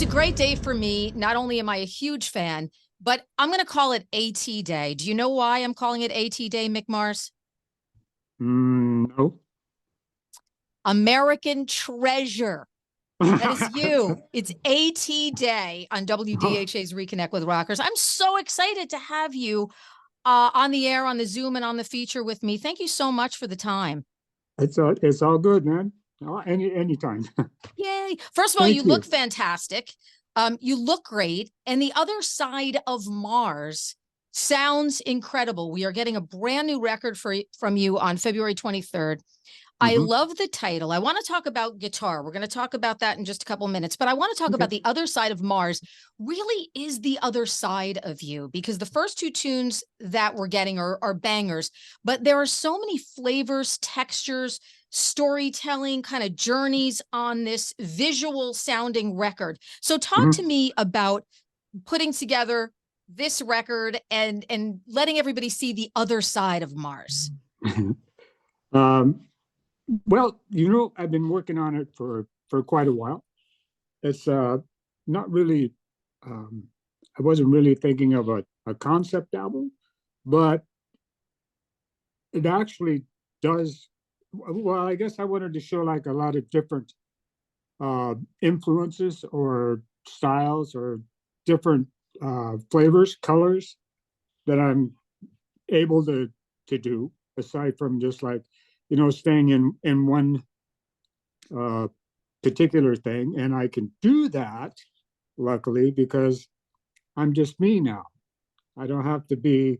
a great day for me. Not only am I a huge fan, but I'm going to call it AT Day. Do you know why I'm calling it AT Day, Mick Mars? No. American Treasure. That is you. It's AT Day on WDHA's Reconnect with Rockers. I'm so excited to have you on the air, on the Zoom, and on the feature with me. Thank you so much for the time. It's all good, man. Anytime. Yay. First of all, you Thank look you. fantastic. You look great. And the other side of Mars sounds incredible. We are getting a brand new record from you on February 23rd. I Hmm. love the title. I want to talk about guitar. We're going to talk about that in just a couple of minutes, but I want to talk Okay. about the other side of Mars. Really is the other side of you, because the first two tunes that we're getting are bangers, but there are so many flavors, textures, storytelling, kind of journeys on this visual sounding record. So talk to Hmm. me about putting together this record and letting everybody see the other side of Mars. Um, well, I've been working on it for quite a while. It's not really. Um, I wasn't really thinking of a concept album, but it actually does. Well, I guess I wanted to show like a lot of different influences or styles or different flavors, colors that I'm able to do aside from just like staying in one uh, particular thing. And I can do that luckily because I'm just me now. I don't have to be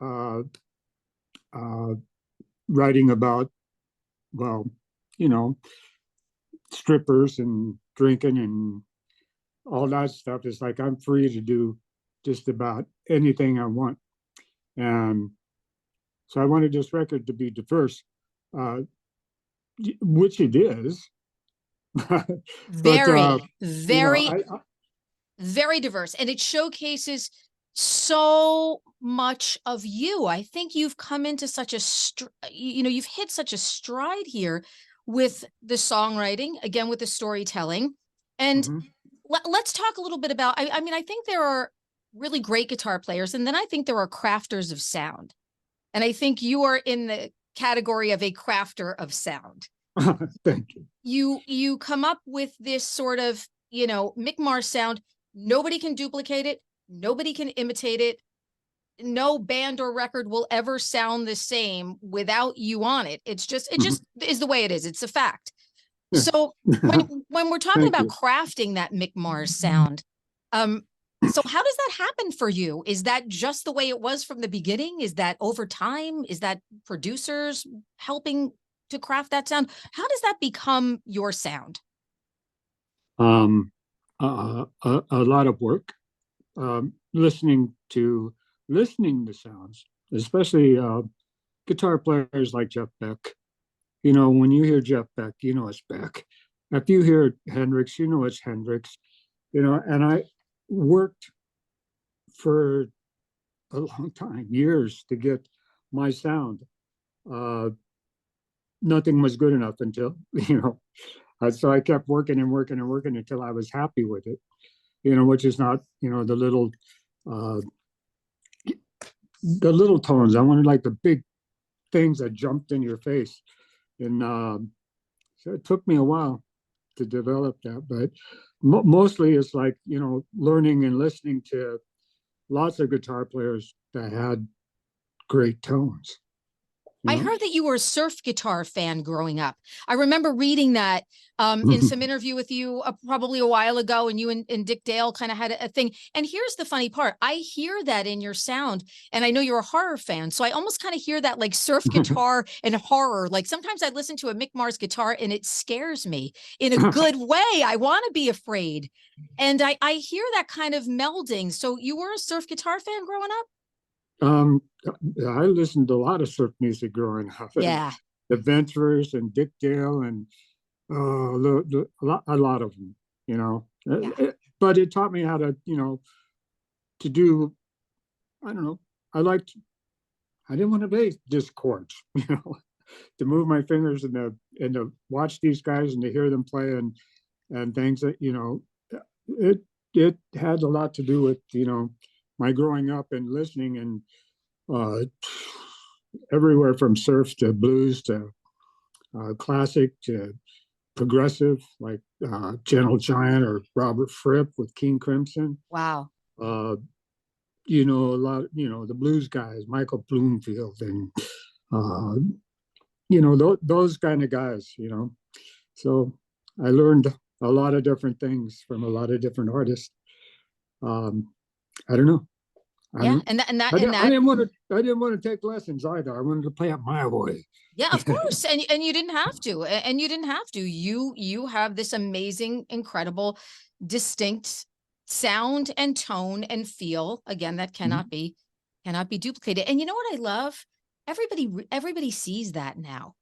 uh, uh, writing about, well, you know strippers and drinking and all that stuff. It's like I'm free to do just about anything I want. And so I wanted this record to be diverse, uh, which it is. But Very, you know, very, very diverse. And it showcases so much of you. I think you've come into such a, you've hit such a stride here with the songwriting, again, with the storytelling. And Mhm. let's talk a little bit about, I mean, I think there are really great guitar players, and then I think there are crafters of sound. And I think you are in the category of a crafter of sound. Thank you. You come up with this sort of, Mick Mars sound. Nobody can duplicate it. Nobody can imitate it. No band or record will ever sound the same without you on it. It Mhm. just is the way it is. It's a fact. Yeah. So when we're talking Thank about you. crafting that Mick Mars sound, so how does that happen for you? Is that just the way it was from the beginning? Is that over time? Is that producers helping to craft that sound? How does that become your sound? Um, a lot of work, listening to sounds, especially guitar players like Jeff Beck. When you hear Jeff Beck, it's Beck. If you hear Hendrix, it's Hendrix. And I worked for a long time, years, to get my sound. Uh, Nothing was good enough until, so I kept working and working and working until I was happy with it, which is not, uh, the little tones. I wanted like the big things that jumped in your face. And so it took me a while to develop that, but mostly it's like, learning and listening to lots of guitar players that had great tones, you I know? heard that you were a surf guitar fan growing up. I remember reading that in some interview with you probably a while ago, and you and Dick Dale kind of had a thing. And here's the funny part. I hear that in your sound, and I know you're a horror fan. So I almost kind of hear that like surf guitar and horror. Like sometimes I listen to a Mick Mars guitar and it scares me in a good way. I want to be afraid. And I hear that kind of melding. So you were a surf guitar fan growing up? um, I listened to a lot of surf music growing up, and Yeah. the Venturers and Dick Dale and a lot of them, you know. Yeah. But it taught me how to, to do. I don't know. I liked. I didn't want to play disc chords, to move my fingers and to watch these guys and to hear them play and things that it had a lot to do with, you know, my growing up and listening, and uh, everywhere from surf to blues to classic to progressive, like Gentle Giant or Robert Fripp with King Crimson. Wow. Uh, you know, a lot, you know, the blues guys, Michael Bloomfield, and uh, you know, those kind of guys, you know. So I learned a lot of different things from a lot of different artists. Um, I don't know. Yeah. I, And that, and that, I, and I that, didn't want to. I didn't want to take lessons either. I wanted to play it my way. yeah, of course. And you didn't have to, and you didn't have to. You have this amazing, incredible, distinct sound and tone and feel, again, that cannot be duplicated. And you know what I love? Everybody sees that now.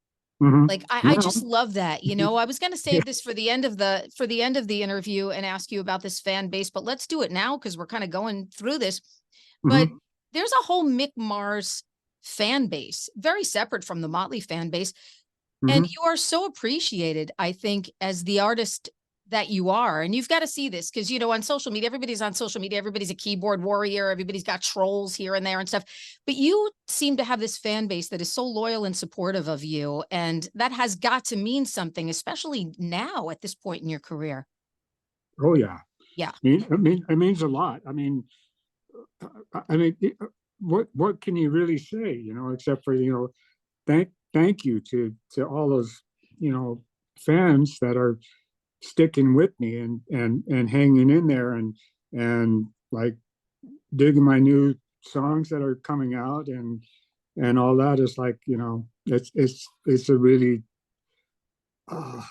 Mm-hmm. Like I Now, just love that. You know, I was going to yeah. save this for the end of the interview and ask you about this fan base, but let's do it now because we're kind of going through this. But Mm-hmm. there's a whole Mick Mars fan base, very separate from the Motley fan base. And Mm-hmm. you are so appreciated, I think, as the artist that you are. And you've got to see this because, you know, on social media, everybody's on social media. Everybody's a keyboard warrior. Everybody's got trolls here and there and stuff. But you seem to have this fan base that is so loyal and supportive of you. And that has got to mean something, especially now at this point in your career. Oh yeah. Yeah. It means a lot. I mean, what can you really say? You know, except for, you know, thank you to all those, you know, fans that are sticking with me and hanging in there and like digging my new songs that are coming out and all that. Is like, you know, it's a really uh,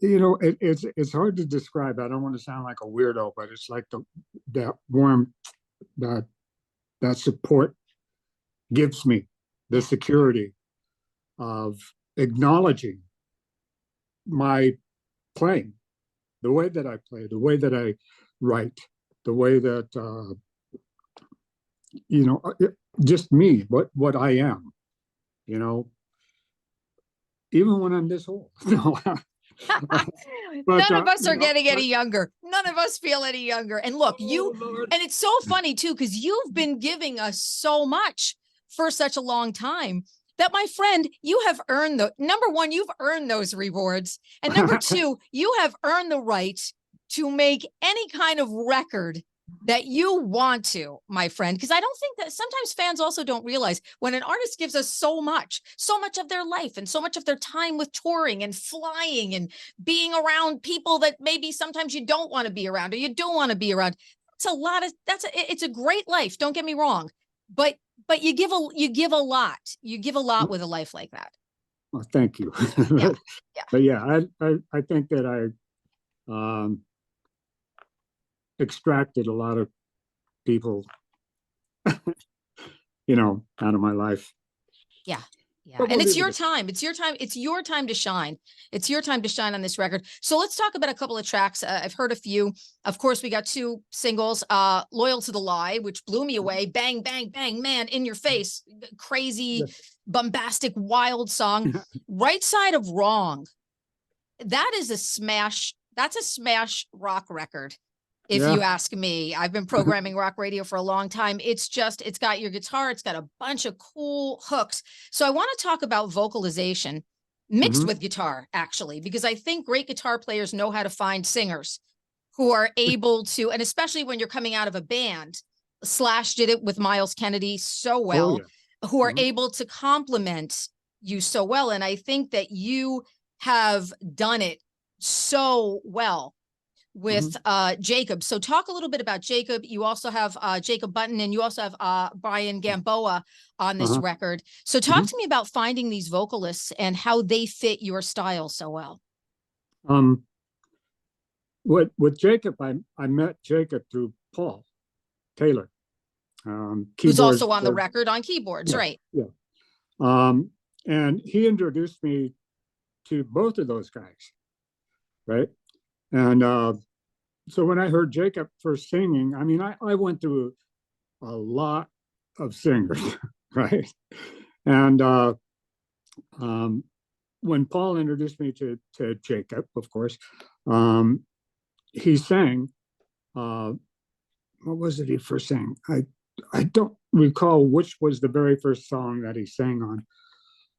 you know, it's hard to describe. I don't want to sound like a weirdo, but it's like that warm, that that support gives me, the Yeah. security of acknowledging my playing, the way that I play, the way that I write, the way that you know, just me, what I am, you know, even when I'm this old. No, but None of us you are know, getting but any younger. None of us feel any younger. And look, oh Lord. and it's so funny too, because you've been giving us so much for such a long time that, my friend, you have earned number one, you've earned those rewards. And number two, you have earned the right to make any kind of record that you want to, my friend. Because I don't think that sometimes fans also don't realize when an artist gives us so much of their life and so much of their time with touring and flying and being around people that maybe sometimes you don't want to be around or you don't want to be around. It's a great life. Don't get me wrong, but you give a lot. You give a lot with a life like that. Well, thank you. Yeah, yeah. But yeah, I think that I extracted a lot of people, you know, out of my life. Yeah. Yeah. But And we'll it's leave your it time. It's your time. It's your time to shine. It's your time to shine on this record. So let's talk about a couple of tracks. I've heard a few. Of course, we got two singles, Loyal to the Lie, which blew me away. Bang, bang, bang, man, in your face. Crazy, bombastic, wild song. Right Side of Wrong. That is a smash. That's a smash rock record. If Yeah. you ask me, I've been programming rock radio for a long time. It's got your guitar. It's got a bunch of cool hooks. So I want to talk about vocalization mixed Mm-hmm. with guitar, actually, because I think great guitar players know how to find singers who are able to, and especially when you're coming out of a band. Slash did it with Miles Kennedy so Oh well, yeah. who are Mm-hmm. able to complement you so well. And I think that you have done it so well with Jacob. So talk a little bit about Jacob. You also have Jacob Button, and you also have Brian Gamboa on this record. So talk to me about finding these vocalists and how they fit your style so well. With Jacob, I met Jacob through Paul Taylor, Who's keyboards. also on the record on keyboards, Yeah, right? yeah. And he introduced me to both of those guys, right? And so when I heard Jacob first singing, I mean, I went through a lot of singers, right? And when Paul introduced me to Jacob, of course, he sang, what was it he first sang? I don't recall which was the very first song that he sang on,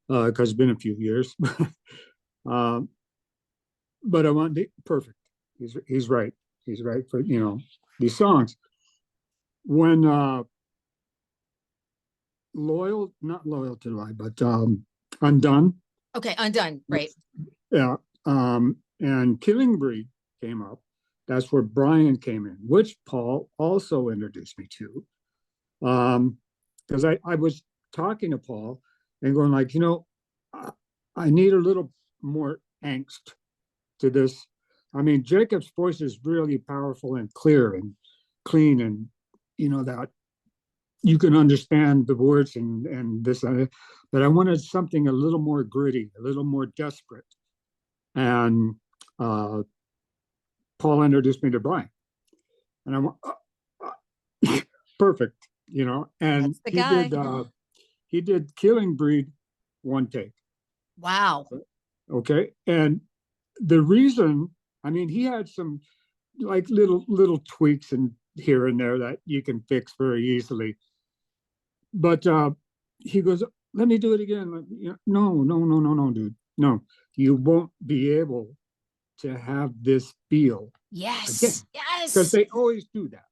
because it's been a few years. But I want perfect. He's right. He's right for these songs. When not loyal to lie, but undone. Okay, undone. Right. Yeah. And Killing Breed came up. That's where Brian came in, which Paul also introduced me to. Because I was talking to Paul and going like, I need a little more angst to this. I mean, Jacob's voice is really powerful and clear and clean, and that you can understand the words and this, but I wanted something a little more gritty, a little more desperate. And Paul introduced me to Brian, and I went, perfect, and That's the guy. He did Killing Breed one take. Wow. Okay. And the reason, I mean, he had some like little tweaks and here and there that you can fix very easily. But he goes, let me do it again. No, dude. No, you won't be able to have this feel. Yes. Again. Yes. Because they always do that,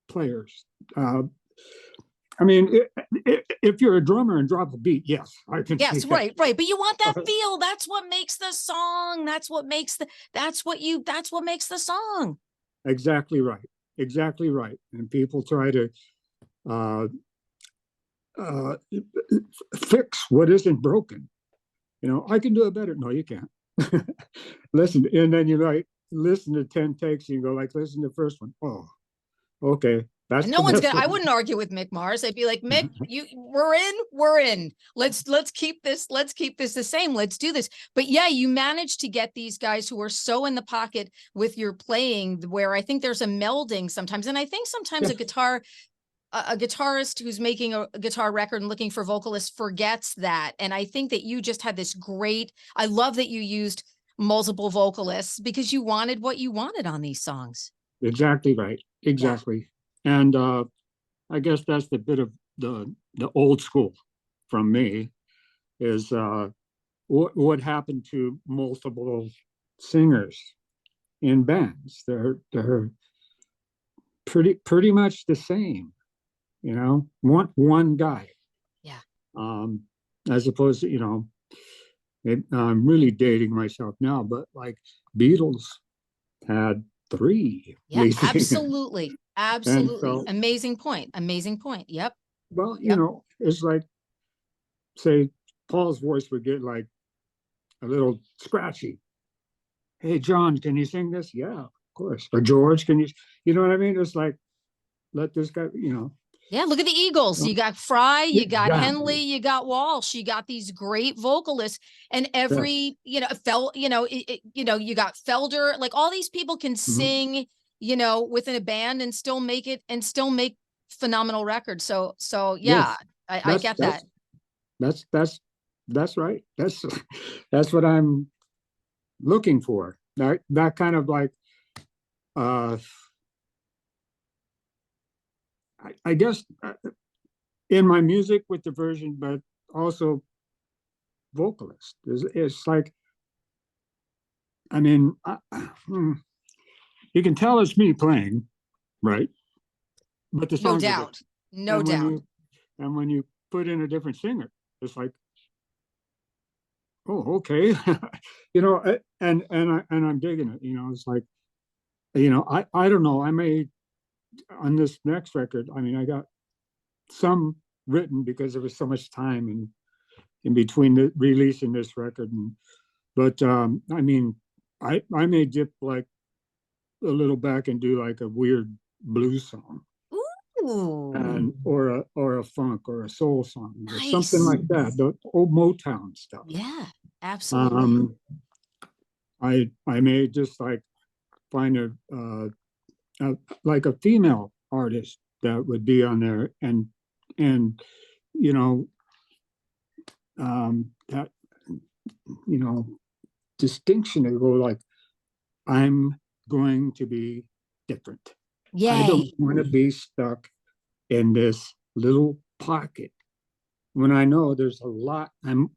players. I mean, if you're a drummer and drop a beat, yes, I can. Yes, right. But you want that feel. That's what makes the song. That's what makes the song. Exactly right. Exactly right. And people try to fix what isn't broken. I can do it better. No, you can't. Listen, and then you listen to 10 takes and you go listen to the first one. Oh, okay. That's and no one's gonna. I wouldn't argue with Mick Mars. I'd be like, Mick, we're in. Let's keep this the same. Let's do this. But yeah, you managed to get these guys who are so in the pocket with your playing, where I think there's a melding sometimes, and I think sometimes yes. a guitarist who's making a guitar record and looking for vocalists forgets that. And I think that you just had this great. I love that you used multiple vocalists because you wanted what you wanted on these songs. Exactly right. Exactly. Yeah. And I guess that's the bit of the old school from me is what happened to multiple singers in bands. They're pretty much the same, one guy. Yeah. As opposed to, I'm really dating myself now, but like Beatles had 3. Yeah, absolutely. Absolutely. So, amazing point. Yep. Well, it's like, say, Paul's voice would get like a little scratchy. Hey, John, can you sing this? Yeah, of course. Or George, can you know what I mean? It's like, let this guy, Yeah, look at the Eagles. You got Fry, you got Henley, you got Walsh. You got these great vocalists, and every you got Felder. Like all these people can sing, within a band and still make phenomenal records. So yeah, yes. I get that. That's right. That's what I'm looking for. That kind of like. I guess in my music with diversion, but also vocalist. It's like, I mean, you can tell it's me playing, right? But the songs no doubt. And when you put in a different singer, it's like, oh, okay, and I'm digging it. It's like, I don't know. I may. On this next record, I mean, I got some written because there was so much time in between releasing this record, but I mean, I may dip like a little back and do like a weird blues song, or a funk or a soul song, or something like that. The old Motown stuff. Yeah, absolutely. I may just like find like a female artist that would be on there, and that distinction to go like, I'm going to be different. I Yay. don't want to be stuck in this little pocket when I know there's a lot. I'm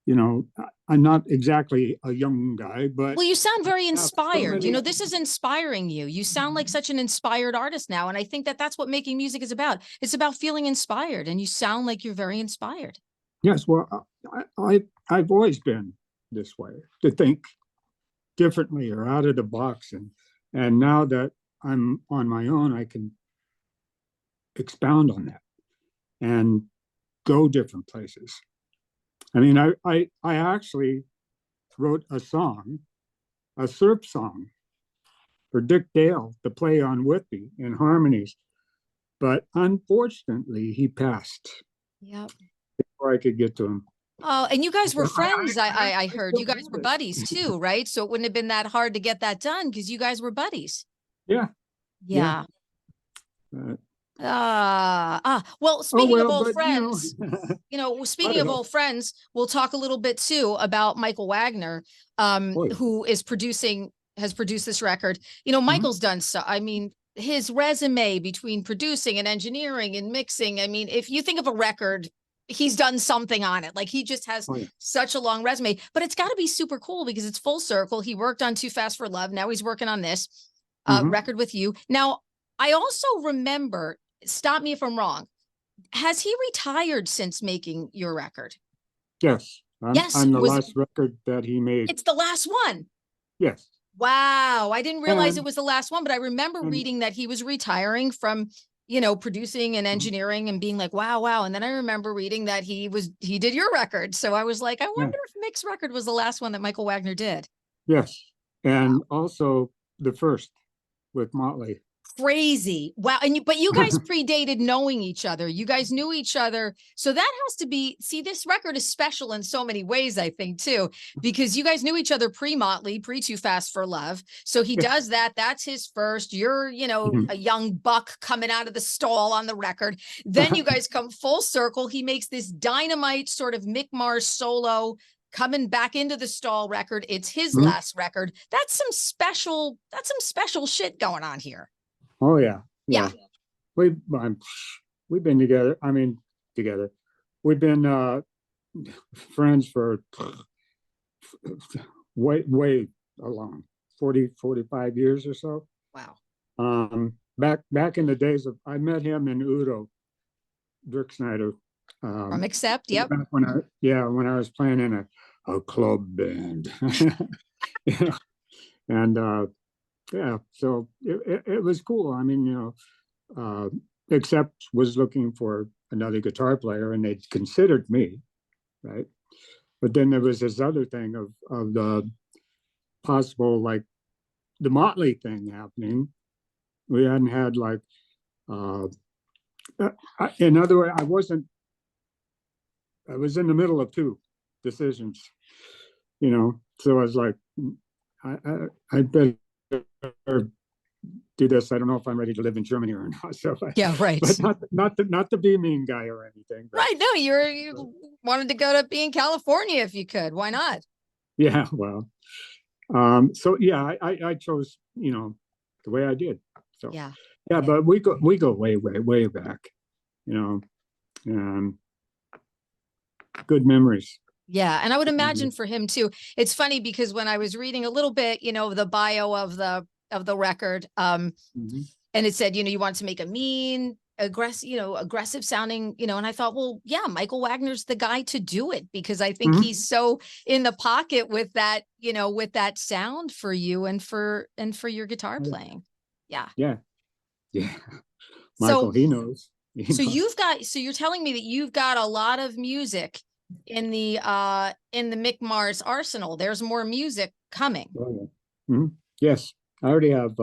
you know, I'm not exactly a young guy, but Well, you sound very I have so inspired. You many- know, this is inspiring you. You sound like such an inspired artist now. And I think that that's what making music is about. It's about feeling inspired. And you sound like you're very inspired. Yes, well, I've always been this way, to think differently or out of the box, and now that I'm on my own, I can expound on that and go different places. I mean, I actually wrote a song, a surf song for Dick Dale to play on with me in harmonies, but unfortunately he passed Yep. before I could get to him. Oh, and you guys were Well, friends. I heard still you guys have were it. buddies too, right? So it wouldn't have been that hard to get that done because you guys were buddies. Yeah. Yeah. Uh, Well, oh speaking of well, old but friends, I speaking don't of know. old friends, we'll talk a little bit too about Michael Wagener, Oh, yeah. who has produced this record. You know, Mhm. Michael's done so. I mean, his resume between producing and engineering and mixing. I mean, if you think of a record, he's done something on it. Like he just has Oh, yeah. such a long resume, but it's got to be super cool because it's full circle. He worked on Too Fast for Love. Now he's working on this Mhm. record with you. Now, I also remember, stop me if I'm wrong, has he retired since making your record? Yes, Yes, I'm the last record that he made. it's the last one. Yes, Wow, I didn't realize it and was the last one, but I remember and reading that he was retiring from, producing and engineering and being like, wow, wow. And then I remember reading that he did your record. So I was like, I yeah, wonder if Mick's record was the last one that Michael Wagener did. yes, and also the first with Motley. Crazy. Wow. But you guys predated knowing each other. You guys knew each other. So that has to be, see, this record is special in so many ways, I think, too, because you guys knew each other pre-Motley, pre-Too Fast for Love. So he does that. That's his first. You're, a young buck coming out of the stall on the record. Then you guys come full circle. He makes this dynamite sort of Mick Mars solo coming back into the stall record. It's his last record. That's some special shit going on here. Oh yeah, Yeah. We've we've been together. I mean, together. We've been friends for way along 40-45 years or so. Wow. Back in the days of, I met him in Udo, Dirk Snyder. From Accept, yep. Back when I was playing in a club band. Yeah. And yeah, so it was cool. I mean, Accept was looking for another guitar player, and they considered me, right? But then there was this other thing of the possible, like, the Motley thing happening. We hadn't had, like, in other words, I was in the middle of two decisions, so I was like, I better do this. I don't know if I'm ready to live in Germany or not. So Yeah, right. But not to be a mean guy or anything. But, Right. No, you wanted to go to be in California if you could. Why not? yeah, well, so yeah, I chose, the way I did. So Yeah. but we go way back, and good memories. Yeah. And I would imagine for him too. It's funny because when I was reading a little bit, the bio of the record, and it said, you want to make a mean, aggressive sounding, and I thought, well, yeah, Michael Wagener's the guy to do it because I think he's so in the pocket with that, with that sound for you and for your guitar playing. Yeah. Yeah. Michael, he knows. So you're telling me that you've got a lot of music in the Mick Mars arsenal. There's more music coming. Oh, yeah. Yes, I already have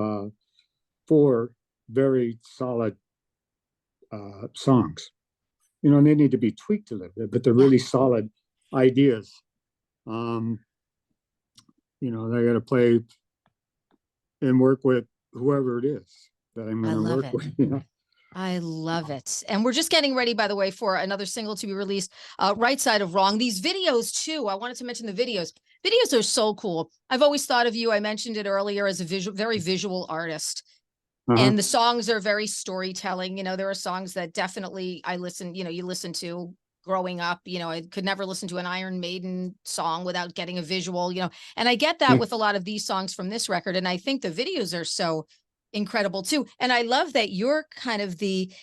4 very solid songs. They need to be tweaked a little bit, but they're really solid ideas. They got to play and work with whoever it is that I'm going to work with. I love it. And we're just getting ready, by the way, for another single to be released, Right Side of Wrong. These videos too, I wanted to mention the videos. Videos are so cool. I've always thought of you, I mentioned it earlier, as a very visual artist. And the songs are very storytelling. You know, there are songs that definitely I listen, you listen to growing up. I could never listen to an Iron Maiden song without getting a visual, and I get that with a lot of these songs from this record. And I think the videos are so incredible too. And I love that you're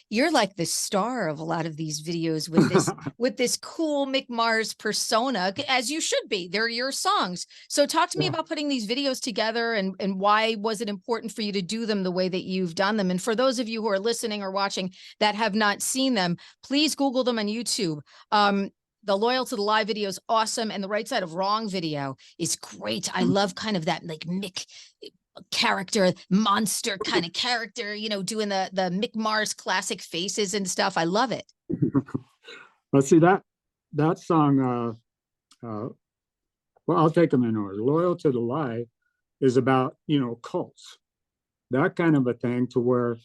you're like the star of a lot of these videos with this with this cool Mick Mars persona, as you should be. They're your songs. So talk to me about putting these videos together, and why was it important for you to do them the way that you've done them? And for those of you who are listening or watching that have not seen them, please Google them on YouTube. The Loyal to the Lie video is awesome, and the Right Side of Wrong video is great. I love kind of that like Mick character, monster kind of character, doing the Mick Mars classic faces and stuff. I love it. Let's see that song. Well, I'll take them in order. Loyal to the Lie is about, cults, that kind of a thing, to where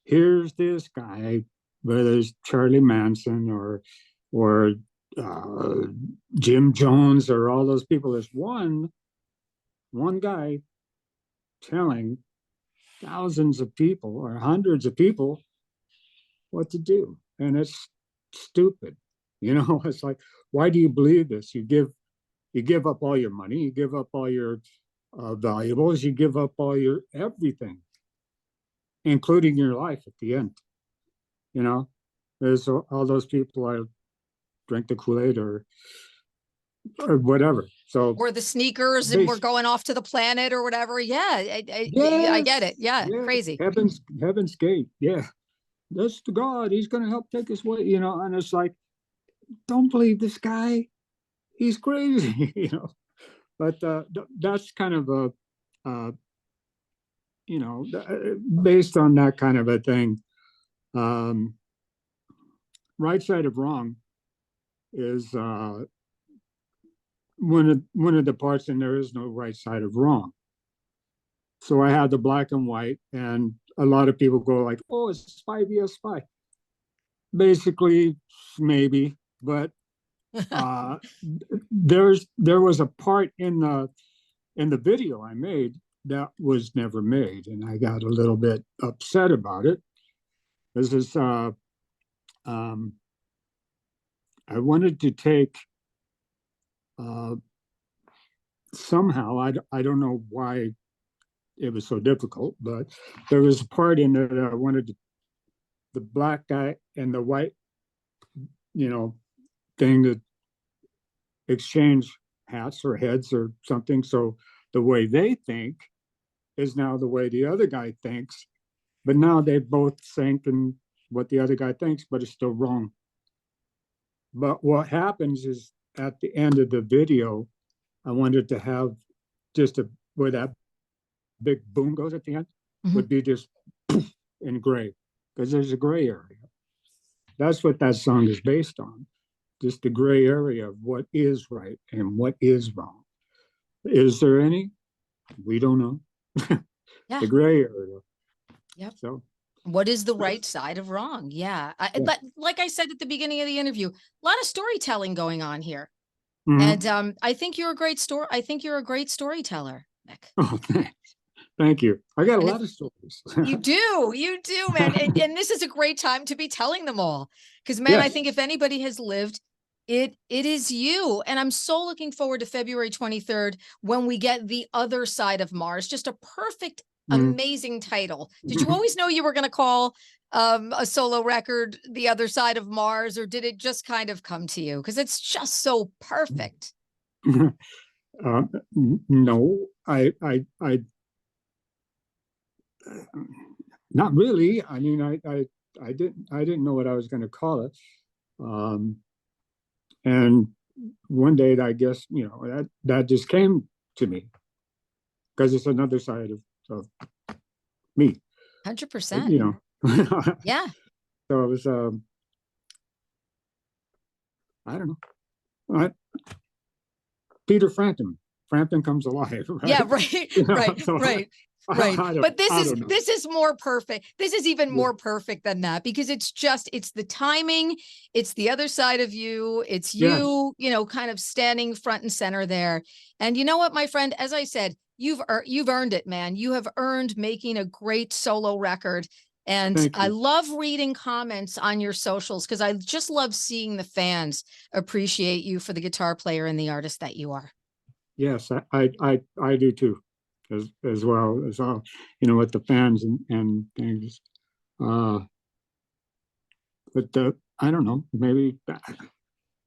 here's this guy, whether it's Charlie Manson or Jim Jones or all those people. There's one guy telling thousands of people or hundreds of people what to do, and it's stupid. It's like, why do you believe this? You give up all your money, you give up all your valuables, you give up all your everything, including your life at the end. There's all those people I drink the Kool-Aid or whatever. So, or the sneakers, and we're going off to the planet or whatever. Yeah, I get it. Yeah, crazy. Heaven's Gate. Yeah, that's the God. He's going to help take us away. And it's like, don't believe this guy. He's crazy. But that's kind of based on that kind of a thing. Right Side of Wrong is one of the parts, and there is no right side of wrong. So I had the black and white, and a lot of people go like, "Oh, it's spy via spy." Basically, maybe, but there was a part in the video I made that was never made, and I got a little bit upset about it. This is I wanted to take somehow, I don't know why it was so difficult, but there was a part in there that I wanted the black guy and the white, thing to exchange hats or heads or something. So the way they think is now the way the other guy thinks, but now they both think in what the other guy thinks, but it's still wrong. But what happens is, at the end of the video, I wanted to have just where that big boom goes at the end, would be just in gray, because there's a gray area. That's what that song is based on, just the gray area of what is right and what is wrong. Is there any? We don't know. Yeah. The gray area. Yep. So what is the right side of wrong? Yeah. But like I said at the beginning of the interview, a lot of storytelling going on here. And I think you're a great storyteller, Mick. Oh, thanks. Thank you. I got a lot of stories. You do, man. And this is a great time to be telling them all. Because, man, I think if anybody has lived, it is you. And I'm so looking forward to February 23rd when we get The Other Side of Mars. Just a perfect, amazing title. Did you always know you were going to call a solo record The Other Side of Mars, or did it just kind of come to you? Because it's just so perfect. No, I not really. I mean, I didn't know what I was going to call it. And one day, I guess, that just came to me, because it's another side of me. 100%. Yeah. So it was, I don't know. Peter Frampton comes alive. Right? Yeah, right, right, So, right. Right. But I don't know. this is more perfect. This is even more perfect than that because it's the timing. It's the other side of you. It's you, kind of standing front and center there. And you know what, my friend, as I said, you've earned it, man. You have earned making a great solo record. And I love reading comments on your socials because I just love seeing the fans appreciate you for the guitar player and the artist that you are. Yes, I do too, as well as all, with the fans and things. But I don't know, maybe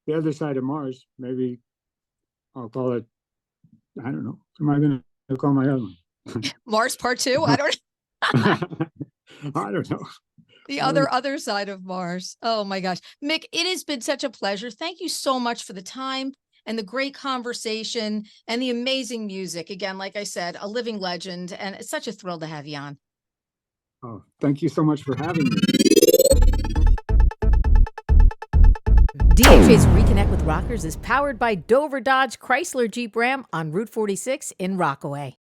the other side of Mars, maybe I'll call it, I don't know. Am I going to call my other one? Mars Part 2? I don't I don't know. The other side of Mars. Oh my gosh. Mick, it has been such a pleasure. Thank you so much for the time and the great conversation and the amazing music. Again, like I said, a living legend, and it's such a thrill to have you on. Oh, thank you so much for having me. DHA's Reconnect with Rockers is powered by Dover Dodge Chrysler Jeep Ram on Route 46 in Rockaway.